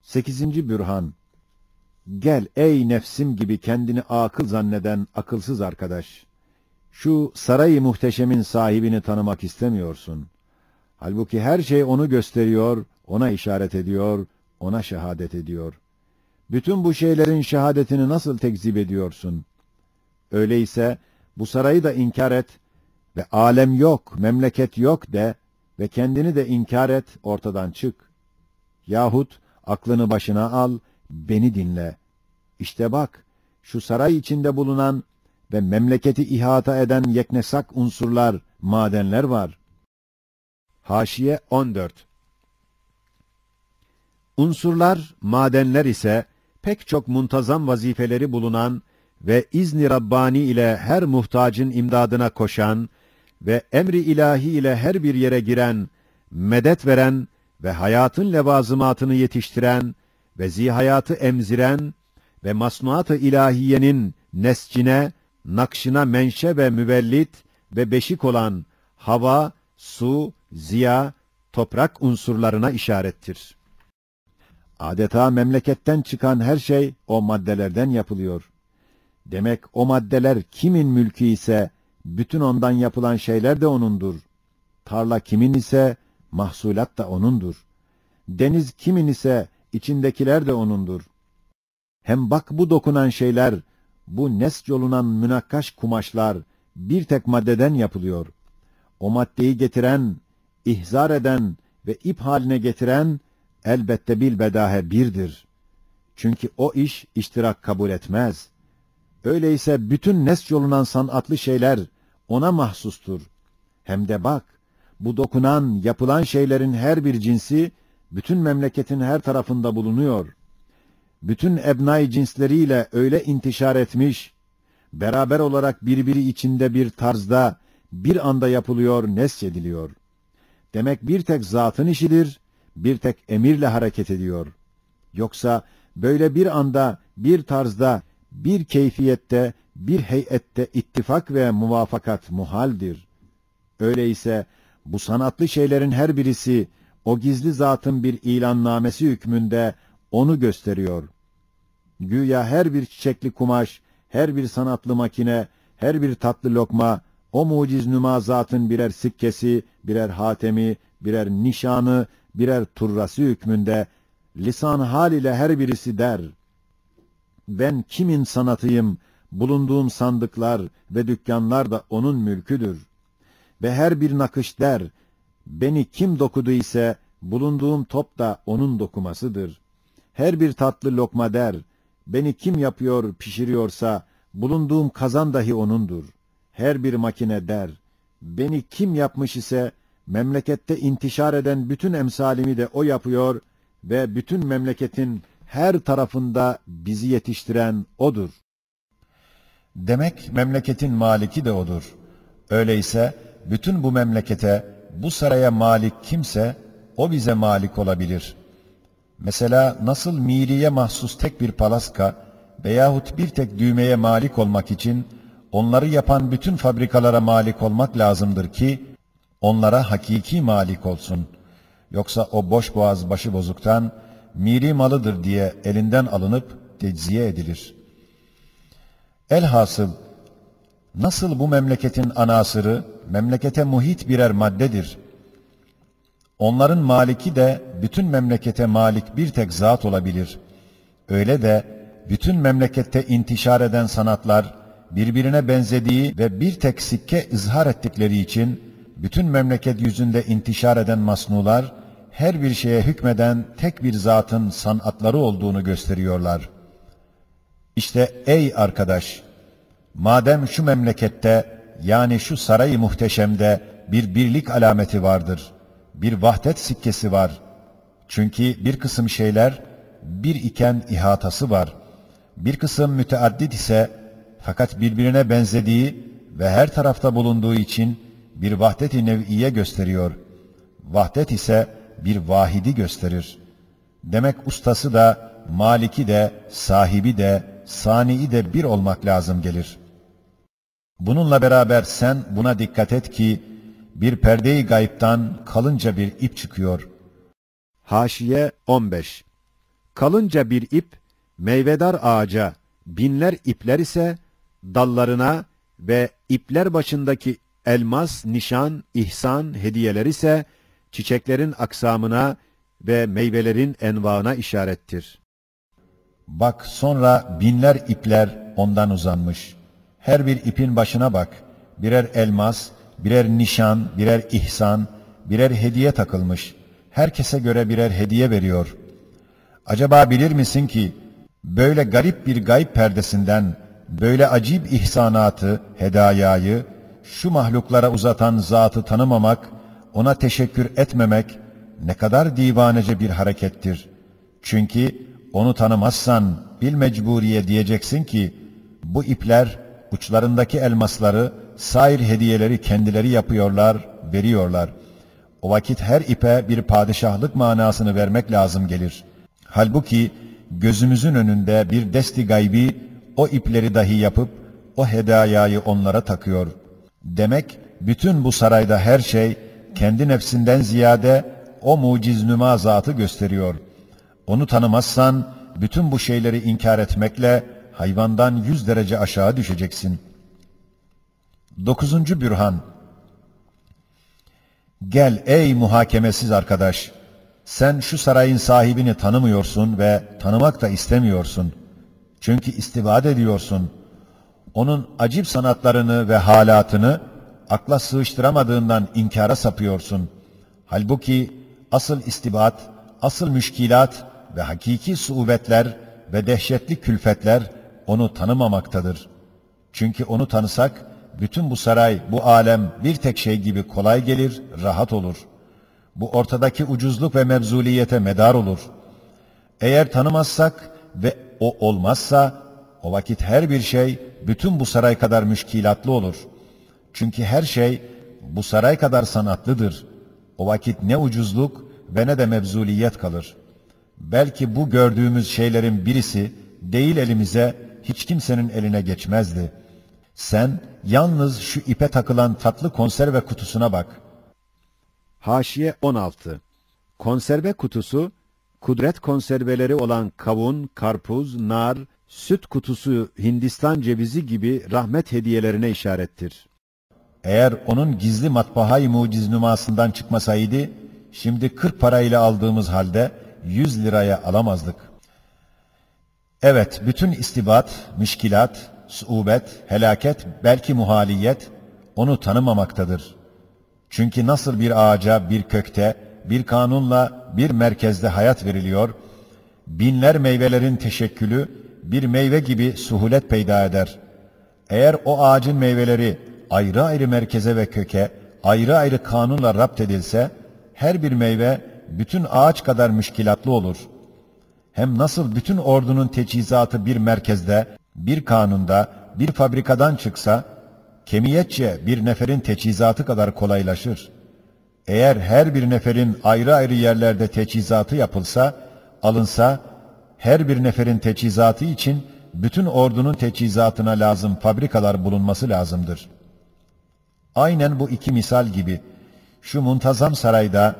8. Bürhan. Gel ey nefsim gibi kendini akıl zanneden akılsız arkadaş. Şu saray-ı muhteşemin sahibini tanımak istemiyorsun. Halbuki her şey onu gösteriyor, ona işaret ediyor, ona şehadet ediyor. Bütün bu şeylerin şehadetini nasıl tekzip ediyorsun? Öyleyse bu sarayı da inkar et ve alem yok, memleket yok de ve kendini de inkar et, ortadan çık. Yahut aklını başına al, beni dinle. İşte bak, şu saray içinde bulunan ve memleketi ihata eden yeknesak unsurlar, madenler var. Haşiye 14. Unsurlar, madenler ise pek çok muntazam vazifeleri bulunan ve izni Rabbani ile her muhtacın imdadına koşan ve emri ilahi ile her bir yere giren, medet veren ve hayatın levazımatını yetiştiren ve zihayatı emziren ve masnuat-ı ilahiyenin nescine, nakşına menşe ve müvellit ve beşik olan hava, su, ziya, toprak unsurlarına işarettir. Adeta memleketten çıkan her şey o maddelerden yapılıyor. Demek o maddeler kimin mülkü ise bütün ondan yapılan şeyler de onundur. Tarla kimin ise mahsulat da onundur. Deniz kimin ise içindekiler de onundur. Hem bak bu dokunan şeyler, bu nesc olunan münakkaş kumaşlar bir tek maddeden yapılıyor. O maddeyi getiren, ihzar eden ve ip haline getiren elbette bilbedahe birdir. Çünkü o iş iştirak kabul etmez. Öyleyse bütün nesc olunan sanatlı şeyler ona mahsustur. Hem de bak, bu dokunan, yapılan şeylerin her bir cinsi bütün memleketin her tarafında bulunuyor. Bütün ebnai cinsleriyle öyle intişar etmiş, beraber olarak birbiri içinde bir tarzda, bir anda yapılıyor, nesçediliyor. Demek bir tek zatın işidir, bir tek emirle hareket ediyor. Yoksa böyle bir anda, bir tarzda, bir keyfiyette, bir heyette ittifak ve muvafakat muhaldir. Öyleyse bu sanatlı şeylerin her birisi o gizli zatın bir ilannamesi hükmünde onu gösteriyor. Güya her bir çiçekli kumaş, her bir sanatlı makine, her bir tatlı lokma, o muciz nüma zatın birer sikkesi, birer hatemi, birer nişanı, birer turrası hükmünde, lisan hal ile her birisi der: ben kimin sanatıyım, bulunduğum sandıklar ve dükkanlar da onun mülküdür. Ve her bir nakış der, beni kim dokudu ise, bulunduğum top da onun dokumasıdır. Her bir tatlı lokma der, beni kim yapıyor, pişiriyorsa, bulunduğum kazan dahi onundur. Her bir makine der, beni kim yapmış ise, memlekette intişar eden bütün emsalimi de o yapıyor ve bütün memleketin her tarafında bizi yetiştiren odur. Demek memleketin maliki de odur. Öyleyse bütün bu memlekete, bu saraya malik kimse, o bize malik olabilir. Mesela nasıl miriye mahsus tek bir palaska veyahut bir tek düğmeye malik olmak için onları yapan bütün fabrikalara malik olmak lazımdır ki onlara hakiki malik olsun. Yoksa o boş boğaz başıbozuktan miri malıdır diye elinden alınıp tecziye edilir. Elhasıl nasıl bu memleketin anasırı memlekete muhit birer maddedir. Onların maliki de bütün memlekete malik bir tek zat olabilir. Öyle de bütün memlekette intişar eden sanatlar birbirine benzediği ve bir tek sikke izhar ettikleri için bütün memleket yüzünde intişar eden masnular her bir şeye hükmeden tek bir zatın sanatları olduğunu gösteriyorlar. İşte ey arkadaş, madem şu memlekette yani şu saray-ı muhteşemde bir birlik alameti vardır, bir vahdet sikkesi var. Çünkü bir kısım şeyler bir iken ihatası var. Bir kısım müteaddit ise fakat birbirine benzediği ve her tarafta bulunduğu için bir vahdet-i nev'iye gösteriyor. Vahdet ise bir vahidi gösterir. Demek ustası da, maliki de, sahibi de, sani'i de bir olmak lazım gelir. Bununla beraber sen buna dikkat et ki bir perde-i gayiptan kalınca bir ip çıkıyor. Haşiye 15. Kalınca bir ip, meyvedar ağaca, binler ipler ise dallarına ve ipler başındaki elmas, nişan, ihsan, hediyeler ise çiçeklerin aksamına ve meyvelerin envaına işarettir. Bak sonra binler ipler ondan uzanmış. Her bir ipin başına bak. Birer elmas, birer nişan, birer ihsan, birer hediye takılmış. Herkese göre birer hediye veriyor. Acaba bilir misin ki böyle garip bir gayb perdesinden böyle acip ihsanatı, hedayayı şu mahluklara uzatan zatı tanımamak, ona teşekkür etmemek ne kadar divanece bir harekettir. Çünkü onu tanımazsan bil mecburiye diyeceksin ki bu ipler uçlarındaki elmasları, sair hediyeleri kendileri yapıyorlar, veriyorlar. O vakit her ipe bir padişahlık manasını vermek lazım gelir. Halbuki gözümüzün önünde bir desti gaybi o ipleri dahi yapıp o hedayayı onlara takıyor. Demek bütün bu sarayda her şey kendi nefsinden ziyade o muciz nüma zatı gösteriyor. Onu tanımazsan bütün bu şeyleri inkar etmekle hayvandan 100 derece aşağı düşeceksin. 9. Bürhan. Gel ey muhakemesiz arkadaş, sen şu sarayın sahibini tanımıyorsun ve tanımak da istemiyorsun. Çünkü istibad ediyorsun. Onun acip sanatlarını ve halatını akla sığıştıramadığından inkara sapıyorsun. Halbuki asıl istibad, asıl müşkilat ve hakiki suubetler ve dehşetli külfetler onu tanımamaktadır. Çünkü onu tanısak, bütün bu saray, bu alem bir tek şey gibi kolay gelir, rahat olur. Bu ortadaki ucuzluk ve mevzuliyete medar olur. Eğer tanımazsak ve o olmazsa, o vakit her bir şey bütün bu saray kadar müşkilatlı olur. Çünkü her şey bu saray kadar sanatlıdır. O vakit ne ucuzluk ve ne de mevzuliyet kalır. Belki bu gördüğümüz şeylerin birisi değil elimize, hiç kimsenin eline geçmezdi. Sen yalnız şu ipe takılan tatlı konserve kutusuna bak. Haşiye 16. Konserve kutusu, kudret konserveleri olan kavun, karpuz, nar, süt kutusu, Hindistan cevizi gibi rahmet hediyelerine işarettir. Eğer onun gizli matbahay muciz nümasından çıkmasaydı, şimdi 40 parayla aldığımız halde 100 liraya alamazdık. Evet, bütün istibat, müşkilat, suubet, helaket, belki muhaliyet onu tanımamaktadır. Çünkü nasıl bir ağaca, bir kökte, bir kanunla, bir merkezde hayat veriliyor, binler meyvelerin teşekkülü bir meyve gibi suhulet peyda eder. Eğer o ağacın meyveleri ayrı ayrı merkeze ve köke, ayrı ayrı kanunla rapt edilse, her bir meyve bütün ağaç kadar müşkilatlı olur. Hem nasıl bütün ordunun teçhizatı bir merkezde, bir kanunda, bir fabrikadan çıksa, kemiyetçe bir neferin teçhizatı kadar kolaylaşır. Eğer her bir neferin ayrı ayrı yerlerde teçhizatı yapılsa, alınsa, her bir neferin teçhizatı için bütün ordunun teçhizatına lazım fabrikalar bulunması lazımdır. Aynen bu iki misal gibi, şu muntazam sarayda,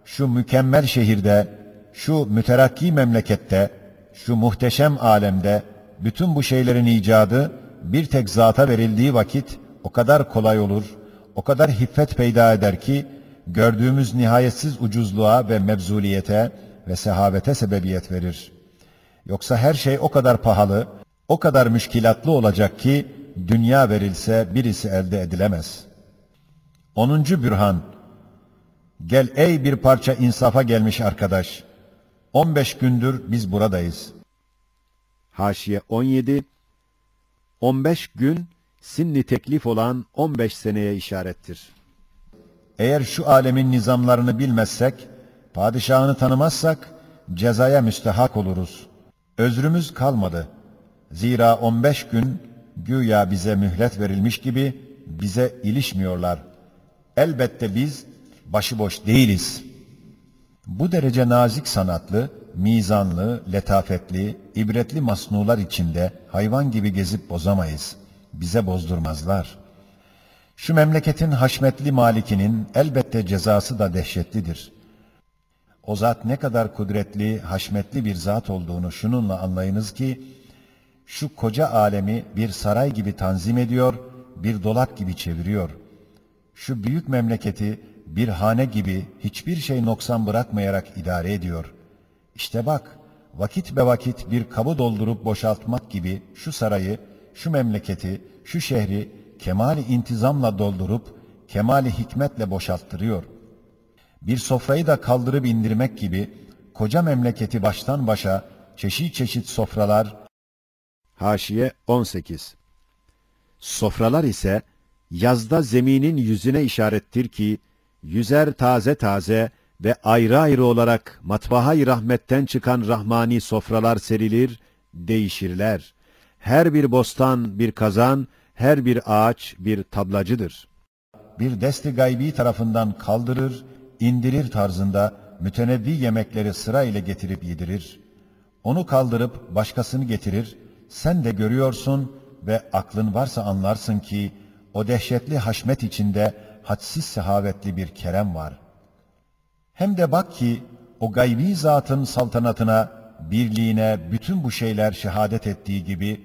şu mükemmel şehirde, şu müterakki memlekette, şu muhteşem alemde, bütün bu şeylerin icadı bir tek zata verildiği vakit o kadar kolay olur, o kadar hiffet peyda eder ki, gördüğümüz nihayetsiz ucuzluğa ve mevzuliyete ve sehavete sebebiyet verir. Yoksa her şey o kadar pahalı, o kadar müşkilatlı olacak ki, dünya verilse birisi elde edilemez. 10. Bürhan. Gel ey bir parça insafa gelmiş arkadaş. 15 gündür biz buradayız. Haşiye 17. 15 gün, sinni teklif olan 15 seneye işarettir. Eğer şu alemin nizamlarını bilmezsek, padişahını tanımazsak, cezaya müstehak oluruz. Özrümüz kalmadı. Zira 15 gün, güya bize mühlet verilmiş gibi, bize ilişmiyorlar. Elbette biz, başıboş değiliz. Bu derece nazik sanatlı, mizanlı, letafetli, ibretli masnular içinde hayvan gibi gezip bozamayız. Bize bozdurmazlar. Şu memleketin haşmetli malikinin elbette cezası da dehşetlidir. O zat ne kadar kudretli, haşmetli bir zat olduğunu şununla anlayınız ki, şu koca alemi bir saray gibi tanzim ediyor, bir dolap gibi çeviriyor. Şu büyük memleketi bir hane gibi hiçbir şey noksan bırakmayarak idare ediyor. İşte bak, vakit be vakit bir kabı doldurup boşaltmak gibi şu sarayı, şu memleketi, şu şehri kemali intizamla doldurup, kemali hikmetle boşalttırıyor. Bir sofrayı da kaldırıp indirmek gibi, koca memleketi baştan başa, çeşit çeşit sofralar. Haşiye 18. Sofralar ise, yazda zeminin yüzüne işarettir ki, yüzer taze taze ve ayrı ayrı olarak matbaha-i rahmetten çıkan rahmani sofralar serilir, değişirler. Her bir bostan bir kazan, her bir ağaç bir tablacıdır. Bir desti gaybi tarafından kaldırır, indirir tarzında mütenevvi yemekleri sıra ile getirip yedirir. Onu kaldırıp başkasını getirir, sen de görüyorsun ve aklın varsa anlarsın ki o dehşetli haşmet içinde hadsiz sehavetli bir kerem var. Hem de bak ki o gaybi zatın saltanatına, birliğine bütün bu şeyler şehadet ettiği gibi,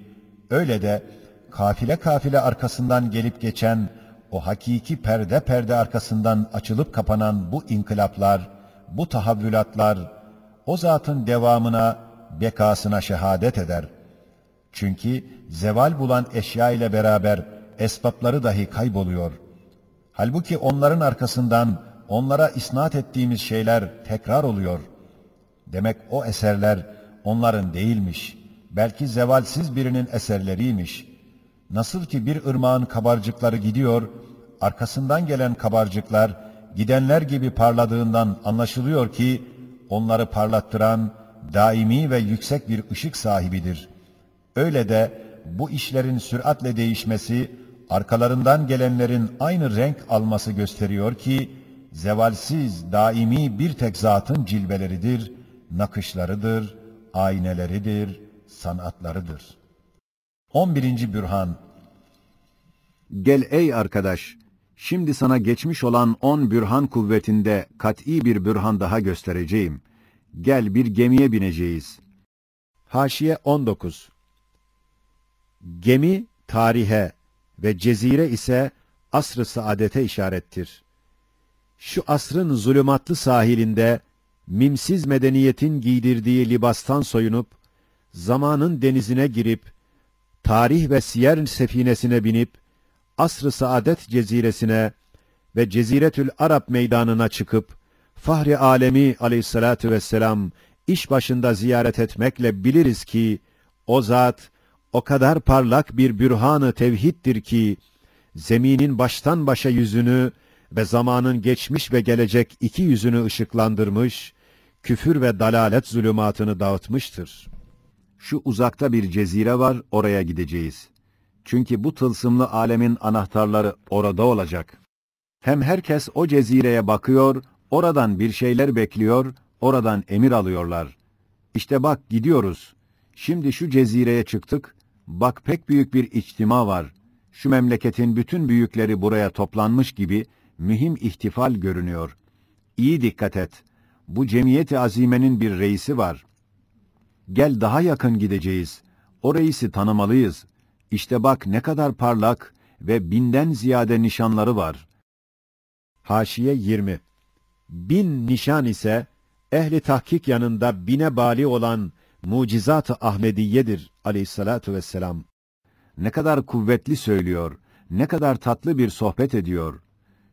öyle de kafile kafile arkasından gelip geçen o hakiki perde perde arkasından açılıp kapanan bu inkılaplar, bu tahavvülatlar, o zatın devamına, bekasına şehadet eder. Çünkü zeval bulan eşya ile beraber esbapları dahi kayboluyor. Halbuki onların arkasından onlara isnat ettiğimiz şeyler tekrar oluyor. Demek o eserler onların değilmiş, belki zevalsiz birinin eserleriymiş. Nasıl ki bir ırmağın kabarcıkları gidiyor, arkasından gelen kabarcıklar gidenler gibi parladığından anlaşılıyor ki onları parlattıran daimi ve yüksek bir ışık sahibidir. Öyle de bu işlerin süratle değişmesi, arkalarından gelenlerin aynı renk alması gösteriyor ki zevalsiz, daimi bir tek zatın cilveleridir, nakışlarıdır, ayneleridir, sanatlarıdır. 11. Bürhan. Gel ey arkadaş, şimdi sana geçmiş olan 10 bürhan kuvvetinde kat'i bir bürhan daha göstereceğim. Gel bir gemiye bineceğiz. Haşiye 19. Gemi tarihe ve cezire ise asr-ı saadete işarettir. Şu asrın zulümatlı sahilinde mimsiz medeniyetin giydirdiği libastan soyunup, zamanın denizine girip, tarih ve siyer sefinesine binip, asr-ı saadet ceziresine ve Ceziretül Arap meydanına çıkıp, Fahri Alemi aleyhissalatu vesselam iş başında ziyaret etmekle biliriz ki, o zat o kadar parlak bir bürhan-ı tevhiddir ki, zeminin baştan başa yüzünü ve zamanın geçmiş ve gelecek iki yüzünü ışıklandırmış, küfür ve dalalet zulümatını dağıtmıştır. Şu uzakta bir cezire var, oraya gideceğiz. Çünkü bu tılsımlı alemin anahtarları orada olacak. Hem herkes o cezireye bakıyor, oradan bir şeyler bekliyor, oradan emir alıyorlar. İşte bak gidiyoruz. Şimdi şu cezireye çıktık, bak pek büyük bir içtima var. Şu memleketin bütün büyükleri buraya toplanmış gibi mühim ihtifal görünüyor. İyi dikkat et. Bu cemiyeti azimenin bir reisi var. Gel daha yakın gideceğiz. O reisi tanımalıyız. İşte bak ne kadar parlak ve 1000'den ziyade nişanları var. Haşiye 20. 1000 nişan ise ehli tahkik yanında 1000'e bali olan mucizat-ı Ahmediye'dir aleyhissalatu vesselam. Ne kadar kuvvetli söylüyor, ne kadar tatlı bir sohbet ediyor.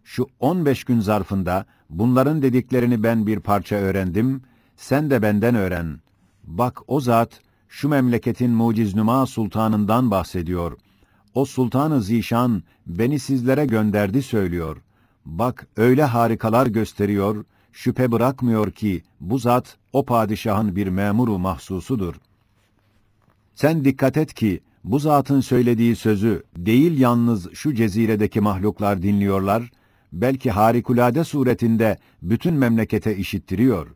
Şu 15 gün zarfında bunların dediklerini ben bir parça öğrendim, sen de benden öğren. Bak o zat, şu memleketin muciznüma sultanından bahsediyor. O sultan-ı zişan beni sizlere gönderdi söylüyor. Bak öyle harikalar gösteriyor, şüphe bırakmıyor ki bu zat o padişahın bir memuru mahsusudur. Sen dikkat et ki bu zatın söylediği sözü değil yalnız şu ceziredeki mahluklar dinliyorlar, belki harikulade suretinde bütün memlekete işittiriyor.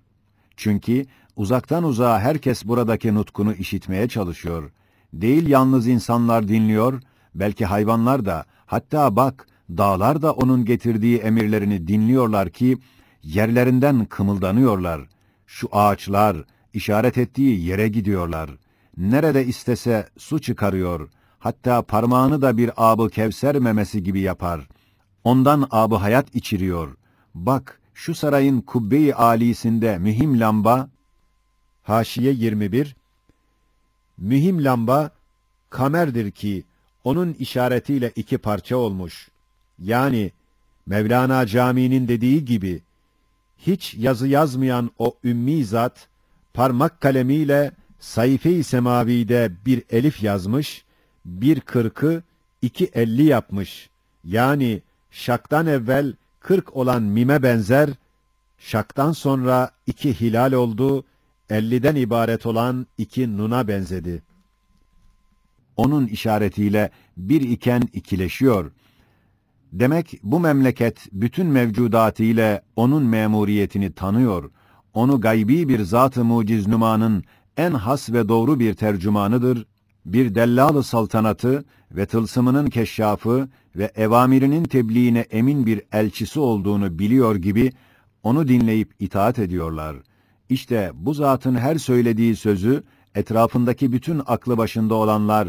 Çünkü uzaktan uzağa herkes buradaki nutkunu işitmeye çalışıyor. Değil yalnız insanlar dinliyor, belki hayvanlar da, hatta bak dağlar da onun getirdiği emirlerini dinliyorlar ki yerlerinden kımıldanıyorlar. Şu ağaçlar işaret ettiği yere gidiyorlar. Nerede istese su çıkarıyor. Hatta parmağını da bir ab-ı kevser memesi gibi yapar. Ondan ab-ı hayat içiriyor. Bak, şu sarayın kubbe-i âlisinde mühim lamba, Haşiye 21, mühim lamba, kamerdir ki, onun işaretiyle iki parça olmuş. Yani, Mevlana Camii'nin dediği gibi, hiç yazı yazmayan o ümmi zat, parmak kalemiyle sayfe-i semavide bir elif yazmış, 1.40'ı 2.50 yapmış. Yani şaktan evvel 40 olan mime benzer, şaktan sonra 2 hilal oldu, 50'den ibaret olan 2 nuna benzedi. Onun işaretiyle bir iken ikileşiyor. Demek bu memleket bütün mevcudatıyla onun memuriyetini tanıyor. Onu gaybi bir zat-ı muciznümanın en has ve doğru bir tercümanıdır. Bir dellal-ı saltanatı ve tılsımının keşşafı ve evamirinin tebliğine emin bir elçisi olduğunu biliyor gibi onu dinleyip itaat ediyorlar. İşte bu zatın her söylediği sözü etrafındaki bütün aklı başında olanlar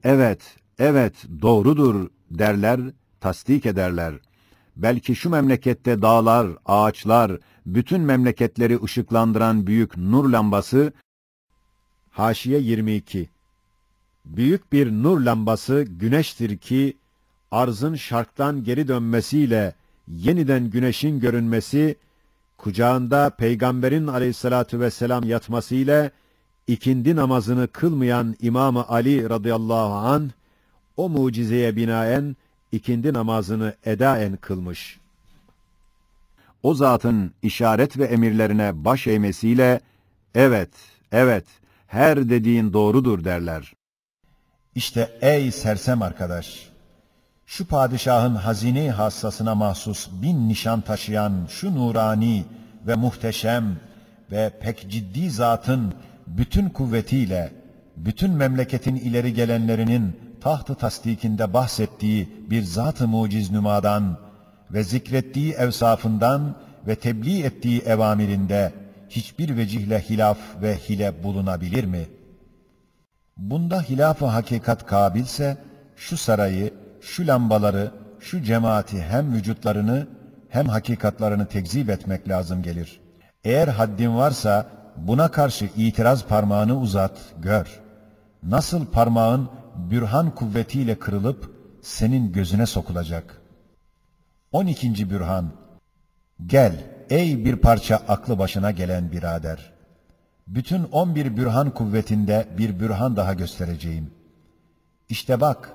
evet, evet doğrudur derler, tasdik ederler. Belki şu memlekette dağlar, ağaçlar, bütün memleketleri ışıklandıran büyük nur lambası, Haşiye 22, büyük bir nur lambası güneştir ki, arzın şarktan geri dönmesiyle yeniden güneşin görünmesi, kucağında Peygamberin aleyhissalatu vesselam yatmasıyla ikindi namazını kılmayan İmam-ı Ali radıyallahu anh, o mucizeye binaen ikindi namazını edaen kılmış. O zatın işaret ve emirlerine baş eğmesiyle, evet, evet, her dediğin doğrudur derler. İşte ey sersem arkadaş, şu padişahın hazine hassasına mahsus 1000 nişan taşıyan şu nurani ve muhteşem ve pek ciddi zatın bütün kuvvetiyle, bütün memleketin ileri gelenlerinin taht-ı tasdikinde bahsettiği bir zat-ı muciznümadan ve zikrettiği evsafından ve tebliğ ettiği evamirinde hiçbir vecihle hilaf ve hile bulunabilir mi? Bunda hilaf-ı hakikat kabilse, şu sarayı, şu lambaları, şu cemaati hem vücutlarını hem hakikatlarını tekzip etmek lazım gelir. Eğer haddin varsa buna karşı itiraz parmağını uzat, gör. Nasıl parmağın bürhan kuvvetiyle kırılıp senin gözüne sokulacak. 12. bürhan. Gel ey bir parça aklı başına gelen birader. Bütün 11 bürhan kuvvetinde bir bürhan daha göstereceğim. İşte bak,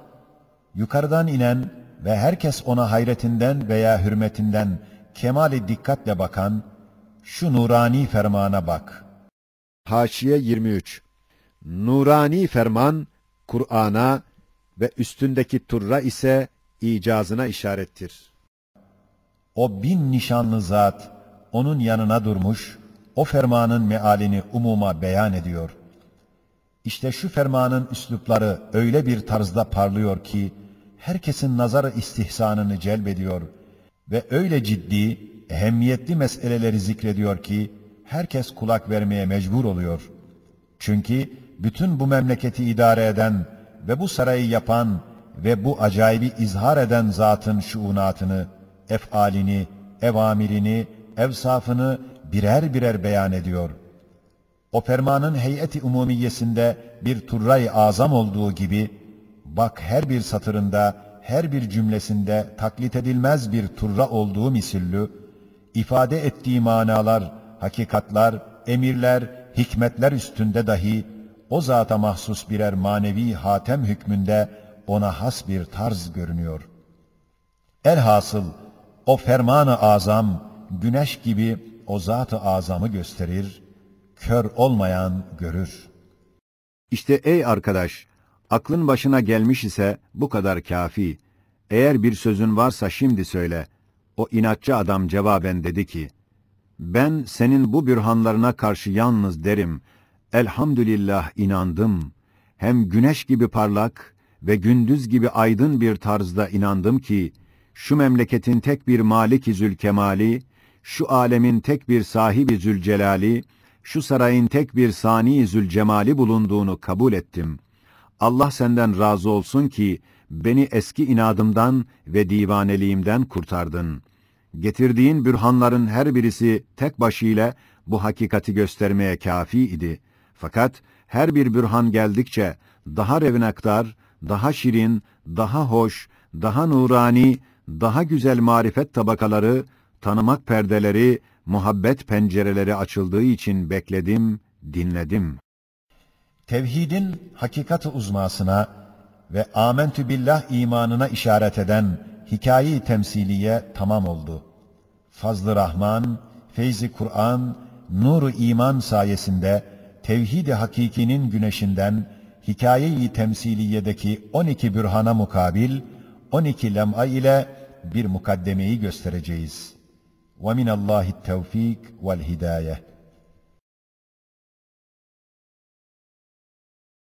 yukarıdan inen ve herkes ona hayretinden veya hürmetinden kemali dikkatle bakan şu nurani fermana bak. Haşiye 23, nurani ferman, Kur'an'a ve üstündeki turra ise icazına işarettir. O 1000 nişanlı zat onun yanına durmuş, o fermanın mealini umuma beyan ediyor. İşte şu fermanın üslupları öyle bir tarzda parlıyor ki, herkesin nazarı istihsanını celbediyor ve öyle ciddi, ehemmiyetli meseleleri zikrediyor ki, herkes kulak vermeye mecbur oluyor. Çünkü bütün bu memleketi idare eden ve bu sarayı yapan ve bu acayibi izhar eden zatın şuunatını, efalini, evamirini, evsafını birer birer beyan ediyor. O fermanın heyeti umumiyesinde bir turray-ı azam olduğu gibi, bak her bir satırında, her bir cümlesinde taklit edilmez bir turra olduğu misillü, ifade ettiği manalar, hakikatlar, emirler, hikmetler üstünde dahi, o zata mahsus birer manevi hatem hükmünde ona has bir tarz görünüyor. Elhasıl, o ferman-ı azam, güneş gibi o zat-ı azamı gösterir, kör olmayan görür. İşte ey arkadaş, aklın başına gelmiş ise bu kadar kafi. Eğer bir sözün varsa şimdi söyle. O inatçı adam cevaben dedi ki, ben senin bu bürhanlarına karşı yalnız derim, elhamdülillah inandım. Hem güneş gibi parlak ve gündüz gibi aydın bir tarzda inandım ki, şu memleketin tek bir Malik-i Zülkemali, şu alemin tek bir sahibi Zülcelali şu sarayın tek bir Sani Zülcemali bulunduğunu kabul ettim. Allah senden razı olsun ki beni eski inadımdan ve divaneliğimden kurtardın. Getirdiğin bürhanların her birisi tek başıyla bu hakikati göstermeye kâfi idi. Fakat her bir bürhan geldikçe daha revnaktar, daha şirin, daha hoş, daha nurani, daha güzel marifet tabakaları, tanımak perdeleri, muhabbet pencereleri açıldığı için bekledim, dinledim. Tevhidin hakikat-ı uzmasına ve amentü billah imanına işaret eden hikaye-i temsiliye tamam oldu. Fazl-ı Rahman, feyz-i Kur'an, nur-u iman sayesinde tevhid-i hakikinin güneşinden hikaye-i temsiliyedeki 12 bürhana mukabil 12 lem'a ile bir mukaddemeyi göstereceğiz. وَمِنَ اللّٰهِ التَّوْفِيقِ وَالْهِدَايَةِ